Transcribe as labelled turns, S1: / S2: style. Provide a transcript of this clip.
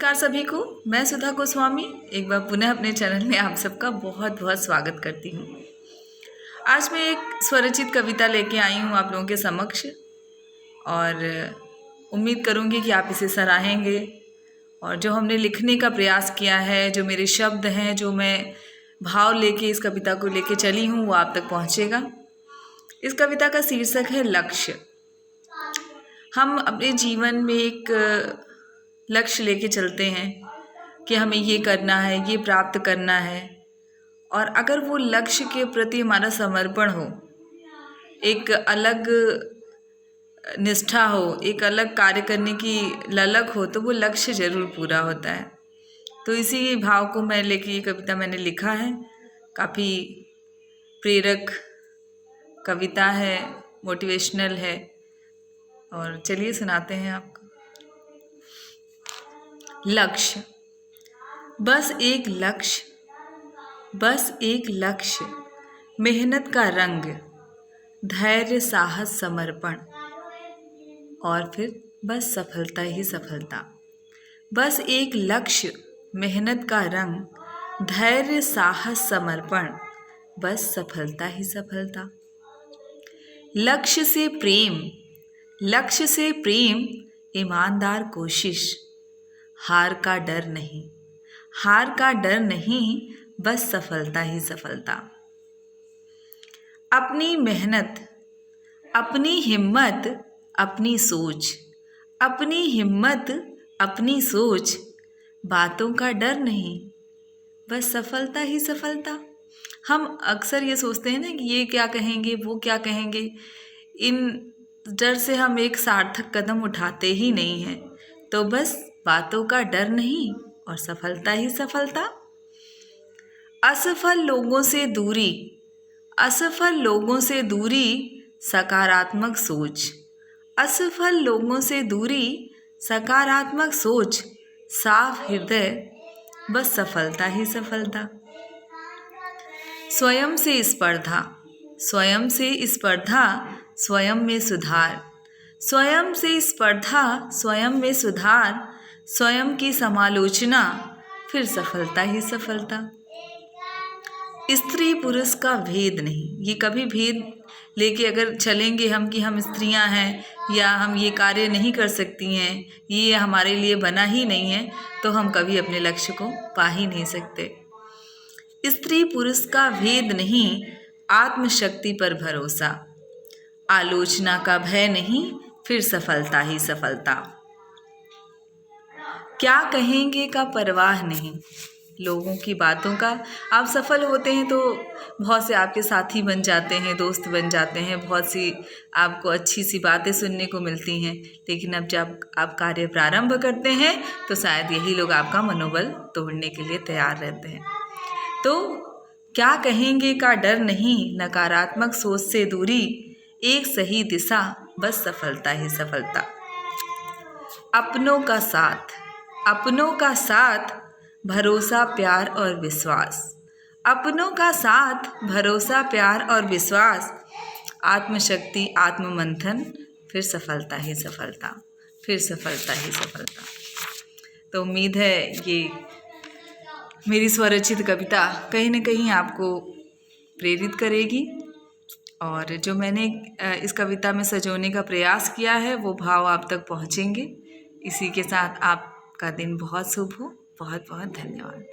S1: नमस्कार सभी को। मैं सुधा गोस्वामी एक बार पुनः अपने चैनल में आप सबका बहुत बहुत स्वागत करती हूँ। आज मैं एक स्वरचित कविता लेके आई हूँ आप लोगों के समक्ष और उम्मीद करूँगी कि आप इसे सराहेंगे। और जो हमने लिखने का प्रयास किया है, जो मेरे शब्द हैं, जो मैं भाव लेके इस कविता को लेके चली हूँ, वो आप तक पहुँचेगा। इस कविता का शीर्षक है लक्ष्य। हम अपने जीवन में एक लक्ष्य लेके चलते हैं कि हमें ये करना है, ये प्राप्त करना है, और अगर वो लक्ष्य के प्रति हमारा समर्पण हो, एक अलग निष्ठा हो, एक अलग कार्य करने की ललक हो, तो वो लक्ष्य ज़रूर पूरा होता है। तो इसी भाव को मैं लेके ये कविता मैंने लिखा है। काफ़ी प्रेरक कविता है, मोटिवेशनल है, और चलिए सुनाते हैं आपको। लक्ष्य। बस एक लक्ष्य, बस एक लक्ष्य, मेहनत का रंग, धैर्य, साहस, समर्पण, और फिर बस सफलता ही सफलता। बस एक लक्ष्य, मेहनत का रंग, धैर्य, साहस, समर्पण, बस सफलता ही सफलता। लक्ष्य से प्रेम, लक्ष्य से प्रेम, ईमानदार कोशिश, हार का डर नहीं, हार का डर नहीं, बस सफलता ही सफलता। अपनी मेहनत, अपनी हिम्मत, अपनी सोच, अपनी हिम्मत, अपनी सोच, बातों का डर नहीं, बस सफलता ही सफलता। हम अक्सर ये सोचते हैं ना कि ये क्या कहेंगे, वो क्या कहेंगे, इन डर से हम एक सार्थक कदम उठाते ही नहीं हैं। तो बस बातों का डर नहीं और सफलता ही सफलता। असफल लोगों से दूरी, असफल लोगों से दूरी, सकारात्मक सोच, असफल लोगों से दूरी, सकारात्मक सोच, साफ हृदय, बस सफलता ही सफलता। स्वयं से स्पर्धा, स्वयं से स्पर्धा, स्वयं में सुधार, स्वयं से स्पर्धा, स्वयं में सुधार, स्वयं की समालोचना, फिर सफलता ही सफलता। स्त्री पुरुष का भेद नहीं, ये कभी भेद लेके अगर चलेंगे हम कि हम स्त्रियां हैं या हम ये कार्य नहीं कर सकती हैं, ये हमारे लिए बना ही नहीं है, तो हम कभी अपने लक्ष्य को पा ही नहीं सकते। स्त्री पुरुष का भेद नहीं, आत्मशक्ति पर भरोसा, आलोचना का भय नहीं, फिर सफलता ही सफलता। क्या कहेंगे का परवाह नहीं, लोगों की बातों का। आप सफल होते हैं तो बहुत से आपके साथी बन जाते हैं, दोस्त बन जाते हैं, बहुत सी आपको अच्छी सी बातें सुनने को मिलती हैं, लेकिन अब जब आप कार्य प्रारंभ करते हैं तो शायद यही लोग आपका मनोबल तोड़ने के लिए तैयार रहते हैं। तो क्या कहेंगे का डर नहीं, नकारात्मक सोच से दूरी, एक सही दिशा, बस सफलता ही सफलता। अपनों का साथ, अपनों का साथ, भरोसा, प्यार और विश्वास, अपनों का साथ, भरोसा, प्यार और विश्वास, आत्मशक्ति, आत्ममंथन, फिर सफलता ही सफलता, फिर सफलता ही सफलता। तो उम्मीद है ये मेरी स्वरचित कविता कहीं न कहीं आपको प्रेरित करेगी, और जो मैंने इस कविता में सजोने का प्रयास किया है वो भाव आप तक पहुँचेंगे। इसी के साथ आपका दिन बहुत शुभ हो। बहुत बहुत धन्यवाद।